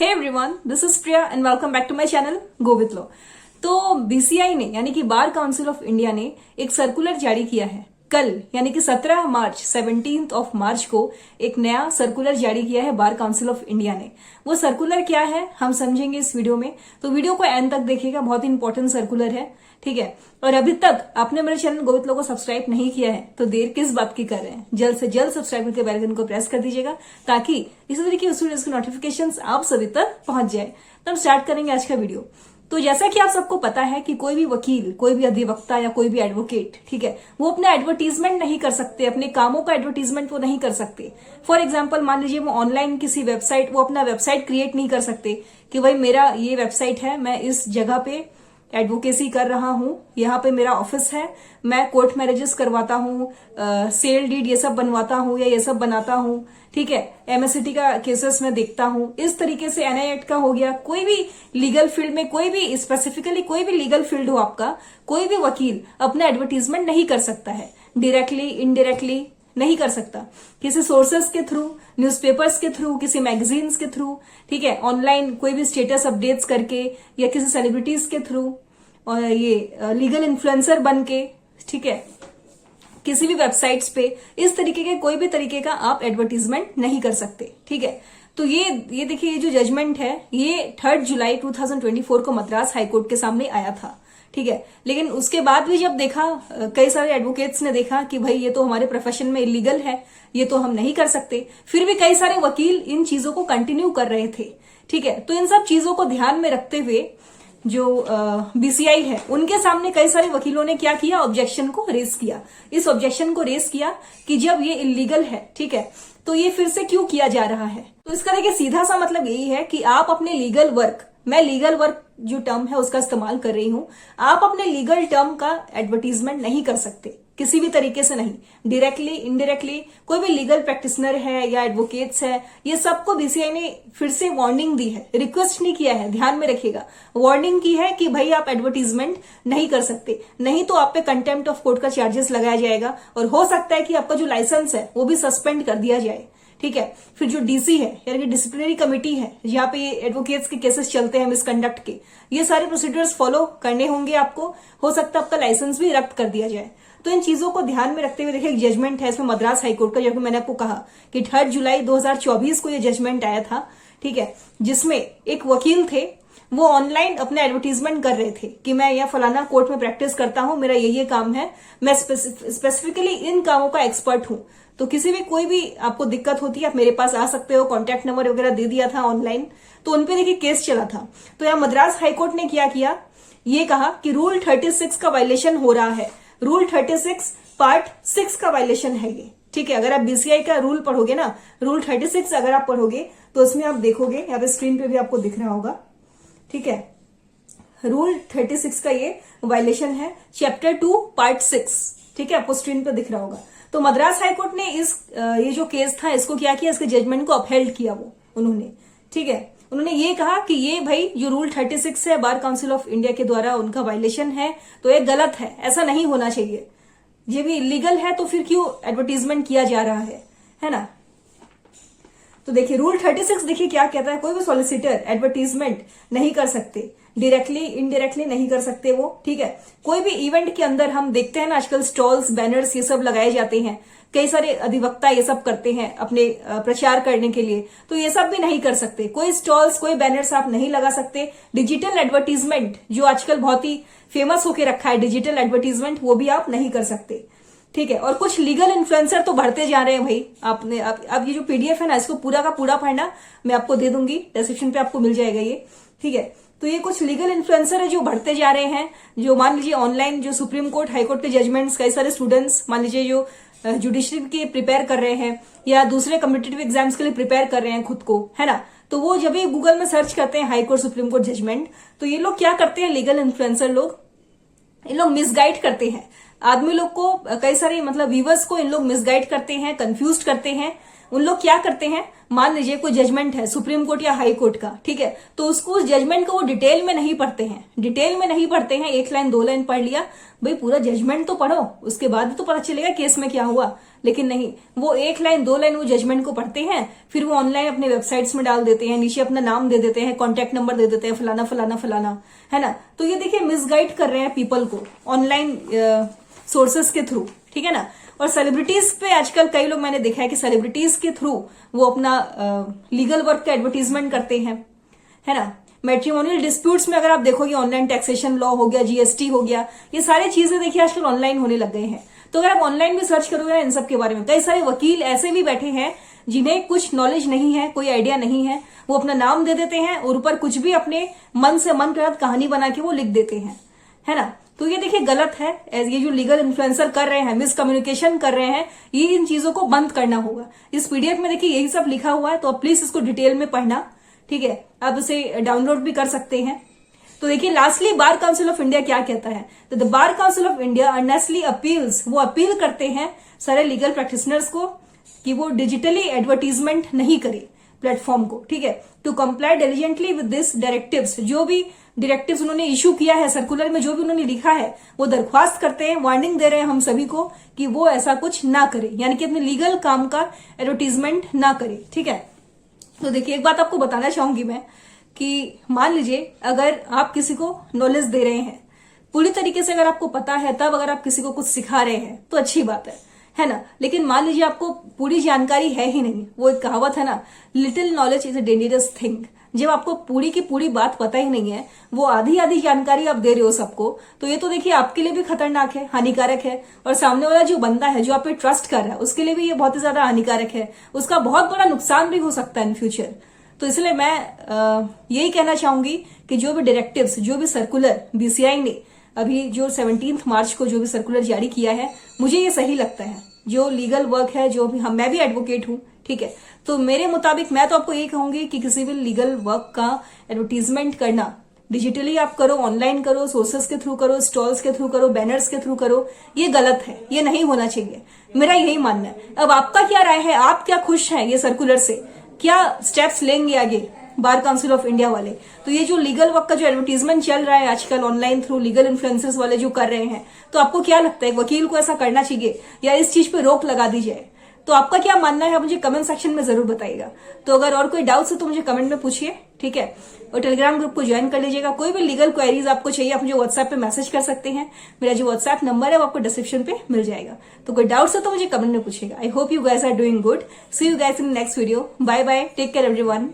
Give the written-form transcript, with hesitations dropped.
Hey everyone, this is Priya and welcome back to my channel go with law. तो BCI ने यानी कि bar council of India ने एक सर्कुलर जारी किया है कल, यानी कि 17 मार्च 17 ऑफ मार्च को एक नया सर्कुलर जारी किया है बार काउंसिल ऑफ इंडिया ने। वो सर्कुलर क्या है हम समझेंगे इस वीडियो में, तो वीडियो को एंड तक देखिएगा, बहुत ही इंपॉर्टेंट सर्कुलर है, ठीक है। और अभी तक आपने मेरे चैनल गो विथ लॉ को सब्सक्राइब नहीं किया है तो देर किस बात की कर रहे हैं, जल्द से जल्द सब्सक्राइब करके बेल आइकन को प्रेस कर दीजिएगा ताकि इसी तरीके उस वीडियो के नोटिफिकेशंस आप सभी तक पहुंच जाए। तो हम स्टार्ट करेंगे आज का वीडियो। तो जैसा कि आप सबको पता है कि कोई भी वकील, कोई भी अधिवक्ता या कोई भी एडवोकेट, ठीक है, वो अपना एडवर्टीजमेंट नहीं कर सकते, अपने कामों का एडवर्टीजमेंट वो नहीं कर सकते। फॉर एग्जांपल मान लीजिए वो ऑनलाइन किसी वेबसाइट, वो अपना वेबसाइट क्रिएट नहीं कर सकते कि भाई मेरा ये वेबसाइट है, मैं इस जगह पे एडवोकेसी कर रहा हूं, यहाँ पे मेरा ऑफिस है, मैं कोर्ट मैरिजेस करवाता हूँ, सेल डीड ये सब बनवाता हूँ या ये सब बनाता हूँ, ठीक है, एमएससीटी का केसेस में देखता हूँ, इस तरीके से एनआई एक्ट का हो गया। कोई भी लीगल फील्ड में, कोई भी स्पेसिफिकली कोई भी लीगल फील्ड हो आपका, कोई भी वकील अपना एडवर्टीजमेंट नहीं कर सकता है, डायरेक्टली इनडायरेक्टली नहीं कर सकता, किसी सोर्सेस के थ्रू, न्यूज़पेपर्स के थ्रू, किसी मैगजीन्स के थ्रू, ठीक है, ऑनलाइन कोई भी स्टेटस अपडेट्स करके या किसी सेलिब्रिटीज के थ्रू, और ये लीगल इन्फ्लुएंसर बन के, ठीक है, किसी भी वेबसाइट्स पे इस तरीके के कोई भी तरीके का आप एडवर्टीजमेंट नहीं कर सकते, ठीक है। तो ये देखिए, ये जो जजमेंट है ये 3 जुलाई 2024 को मद्रास हाईकोर्ट के सामने आया था, ठीक है। लेकिन उसके बाद भी जब देखा, कई सारे एडवोकेट्स ने देखा कि भाई ये तो हमारे प्रोफेशन में इलीगल है, ये तो हम नहीं कर सकते, फिर भी कई सारे वकील इन चीजों को कंटिन्यू कर रहे थे, ठीक है। तो इन सब चीजों को ध्यान में रखते हुए जो बीसीआई है उनके सामने कई सारे वकीलों ने क्या किया, ऑब्जेक्शन को रेस किया। इस ऑब्जेक्शन को रेस किया कि जब ये इलीगल है, ठीक है, तो ये फिर से क्यों किया जा रहा है। तो इसका देखिए सीधा सा मतलब यही है कि आप अपने लीगल वर्क, मैं लीगल वर्क जो टर्म है उसका इस्तेमाल कर रही हूं, आप अपने लीगल टर्म का एडवर्टीजमेंट नहीं कर सकते, किसी भी तरीके से नहीं, डायरेक्टली इनडायरेक्टली। कोई भी लीगल प्रैक्टिशनर है या एडवोकेट्स है, ये सबको बीसीआई ने फिर से वार्निंग दी है, रिक्वेस्ट नहीं किया है, ध्यान में रखिएगा, वार्निंग की है कि भाई आप एडवर्टीजमेंट नहीं कर सकते, नहीं तो आप पे कंटेम्प्ट ऑफ कोर्ट का चार्जेस लगाया जाएगा और हो सकता है कि आपका जो लाइसेंस है वो भी सस्पेंड कर दिया जाए, ठीक है। फिर जो डीसी है यानी कि डिसिप्लिनरी कमेटी है, जहां पे एडवोकेट्स के केसेस चलते हैं मिसकंडक्ट के, ये सारे प्रोसीजर्स फॉलो करने होंगे आपको, हो सकता है आपका लाइसेंस भी रद्द कर दिया जाए। तो इन चीजों को ध्यान में रखते हुए देखिए एक जजमेंट है इसमें मद्रास हाईकोर्ट का, जो मैंने आपको कहा कि 3 जुलाई 2024 को ये जजमेंट आया था, ठीक है, जिसमें एक वकील थे, वो ऑनलाइन अपना एडवर्टीजमेंट कर रहे थे कि मैं यह फलाना कोर्ट में प्रैक्टिस करता हूं, मेरा ये काम है, मैं स्पेसिफिकली इन कामों का एक्सपर्ट हूं, तो किसी भी कोई भी आपको दिक्कत होती है आप मेरे पास आ सकते हो, कॉन्टैक्ट नंबर वगैरह दे दिया था ऑनलाइन। तो उनपे देखिए केस चला था। तो यहाँ मद्रास हाईकोर्ट ने क्या किया, ये कहा कि रूल 36 का वायलेशन हो रहा है, रूल 36 पार्ट 6 का वायलेशन है ये, ठीक है। अगर आप बीसीआई का रूल पढ़ोगे ना, रूल 36 अगर आप पढ़ोगे तो उसमें आप देखोगे, यहाँ पे स्क्रीन पे भी आपको दिख रहा होगा, ठीक है, रूल 36 का ये वायलेशन है, चैप्टर 2 पार्ट 6, ठीक है, आपको स्क्रीन पे दिख रहा होगा। तो मद्रास हाईकोर्ट ने ये जो केस था इसको क्या किया, इसके जजमेंट को अपहेल्ड किया वो उन्होंने, ठीक है। उन्होंने ये कहा कि ये भाई जो रूल 36 है बार काउंसिल ऑफ इंडिया के द्वारा उनका वायलेशन है, तो ये गलत है, ऐसा नहीं होना चाहिए, ये भी इलीगल है, तो फिर क्यों एडवर्टीजमेंट किया जा रहा है ना। तो देखिए रूल 36 देखिए क्या कहता है, कोई भी सॉलिसिटर एडवर्टीजमेंट नहीं कर सकते, डायरेक्टली इनडायरेक्टली नहीं कर सकते वो, ठीक है। कोई भी इवेंट के अंदर हम देखते हैं ना आजकल स्टॉल्स, बैनर्स ये सब लगाए जाते हैं, कई सारे अधिवक्ता ये सब करते हैं अपने प्रचार करने के लिए, तो ये सब भी नहीं कर सकते, कोई स्टॉल्स, कोई बैनर्स आप नहीं लगा सकते। डिजिटल एडवर्टीजमेंट जो आजकल बहुत ही फेमस होके रखा है, डिजिटल एडवर्टीजमेंट, वो भी आप नहीं कर सकते, ठीक है। और कुछ लीगल इन्फ्लुएंसर तो बढ़ते जा रहे हैं भाई, आपने अब ये जो पीडीएफ है ना इसको पूरा का पूरा पढ़ना, मैं आपको दे दूंगी, डिस्क्रिप्शन पे आपको मिल जाएगा ये, ठीक है। तो ये कुछ लीगल इन्फ्लुएंसर है जो बढ़ते जा रहे हैं, जो मान लीजिए ऑनलाइन जो सुप्रीम कोर्ट, हाई कोर्ट के जजमेंट्स, कई सारे स्टूडेंट्स मान लीजिए जो जुडिशरी के प्रिपेयर कर रहे हैं या दूसरे कॉम्पिटिटिव एग्जाम्स के लिए प्रिपेयर कर रहे हैं खुद को, है ना, तो वो जब भी गूगल में सर्च करते हैं high court supreme court judgement, तो ये लोग क्या करते हैं, लीगल इन्फ्लुएंसर लोग, इन लोग मिसगाइड करते हैं आदमी लोग को, कई सारे मतलब व्यूवर्स को इन लोग मिसगाइड करते हैं, कंफ्यूज करते हैं, उन लोग क्या करते हैं, मान लीजिए कोई जजमेंट है सुप्रीम कोर्ट या हाई कोर्ट का, ठीक है, तो उसको उस जजमेंट को वो डिटेल में नहीं पढ़ते हैं, डिटेल में नहीं पढ़ते हैं, 1 लाइन 2 लाइन पढ़ लिया, भाई पूरा जजमेंट तो पढ़ो, उसके बाद तो पता चलेगा केस में क्या हुआ। लेकिन नहीं, वो 1 लाइन 2 लाइन वो जजमेंट को पढ़ते हैं, फिर वो ऑनलाइन अपने वेबसाइट्स में डाल देते हैं, नीचे अपना नाम दे देते हैं, कॉन्टैक्ट नंबर दे देते हैं, फलाना फलाना फलाना, है ना। तो ये देखिए मिसगाइड कर रहे हैं पीपल को ऑनलाइन सोर्सेस के थ्रू, ठीक है ना। और सेलिब्रिटीज पे आजकल कई लोग मैंने देखा है कि सेलिब्रिटीज के थ्रू वो अपना लीगल वर्क का एडवर्टीजमेंट करते हैं, है ना। मैट्रिमोनियल डिस्प्यूट्स में अगर आप देखोगे ऑनलाइन टैक्सेशन लॉ हो गया, जीएसटी हो गया, ये सारी चीजें देखिए आजकल ऑनलाइन होने लग गए हैं। तो अगर आप ऑनलाइन भी सर्च करोगे इन सब के बारे में, कई सारे वकील ऐसे भी बैठे हैं जिन्हें कुछ नॉलेज नहीं है, कोई आइडिया नहीं है, वो अपना नाम दे देते हैं और ऊपर कुछ भी अपने मन से मन करत कहानी बना के वो लिख देते हैं, है ना। तो ये देखिए गलत है, ये जो लीगल इन्फ्लुएंसर कर रहे हैं, मिसकम्युनिकेशन कर रहे हैं, ये इन चीजों को बंद करना होगा। इस पीडीएफ में देखिए यही सब लिखा हुआ है, तो आप प्लीज इसको डिटेल में पढ़ना, ठीक है। आप इसे डाउनलोड भी कर सकते हैं। तो देखिए lastly bar council of India क्या कहता है, तो the bar council of India earnestly appeals, वो अपील करते हैं सारे लीगल प्रैक्टिशनर्स को कि वो डिजिटली एडवर्टीजमेंट नहीं करे प्लेटफॉर्म को, ठीक है, to comply diligently with this directives. जो भी डायरेक्टिव्स उन्होंने इशू किया है सर्कुलर में, जो भी उन्होंने लिखा है, वो दरख्वास्त करते हैं, वार्निंग दे रहे हैं हम सभी को कि वो ऐसा कुछ ना करे, यानी कि अपने लीगल काम का एडवर्टीजमेंट ना करे, ठीक है। तो देखिए एक बात आपको बताना चाहूंगी मैं कि मान लीजिए अगर आप किसी को नॉलेज दे रहे हैं पूरी तरीके से, अगर आपको पता है, तब अगर आप किसी को कुछ सिखा रहे हैं तो अच्छी बात है ना। लेकिन मान लीजिए आपको पूरी जानकारी है ही नहीं, वो एक कहावत है ना, little knowledge is a dangerous thing. जब आपको पूरी की पूरी बात पता ही नहीं है, वो आधी आधी जानकारी आप दे रहे हो सबको, तो ये तो देखिए आपके लिए भी खतरनाक है, हानिकारक है, और सामने वाला जो बंदा है जो आप पे ट्रस्ट कर रहा है उसके लिए भी ये बहुत ही ज्यादा हानिकारक है, उसका बहुत बड़ा नुकसान भी हो सकता है इन फ्यूचर। तो इसलिए मैं यही कहना चाहूंगी कि जो भी डायरेक्टिव्स, जो भी सर्कुलर बीसीआई ने अभी जो 17 मार्च को जो भी सर्कुलर जारी किया है, मुझे ये सही लगता है। जो लीगल वर्क है, जो भी मैं भी एडवोकेट हूं, ठीक है, तो मेरे मुताबिक मैं तो आपको यही कहूंगी कि किसी भी लीगल वर्क का एडवर्टीजमेंट करना डिजिटली आप करो, ऑनलाइन करो, सोर्सेस के थ्रू करो, स्टॉल्स के थ्रू करो, बैनर्स के थ्रू करो, ये गलत है, ये नहीं होना चाहिए, मेरा यही मानना है। अब आपका क्या राय है, आप क्या खुश हैं ये सर्कुलर से, क्या स्टेप्स लेंगे आगे बार काउंसिल ऑफ इंडिया वाले? तो ये जो लीगल वर्क का जो एडवर्टीजमेंट चल रहा है आजकल ऑनलाइन थ्रू लीगल इन्फ्लुएंसर्स वाले जो कर रहे हैं, तो आपको क्या लगता है, वकील को ऐसा करना चाहिए या इस चीज पे रोक लगा दी जाए? तो आपका क्या मानना है, आप मुझे कमेंट सेक्शन में जरूर बताइएगा। तो अगर और कोई डाउट्स है तो मुझे कमेंट में पूछिए, ठीक है, और टेलीग्राम ग्रुप को ज्वाइन कर लीजिएगा। कोई भी लीगल क्वेरीज आपको चाहिए आप मुझे व्हाट्सएप पे मैसेज कर सकते हैं, मेरा जो व्हाट्सएप नंबर है वो आपको डिस्क्रिप्शन पे मिल जाएगा। तो कोई डाउट्स है तो मुझे कमेंट में पूछिएगा। I hope you guys are doing good. See you guys in next video. Bye bye, take care everyone.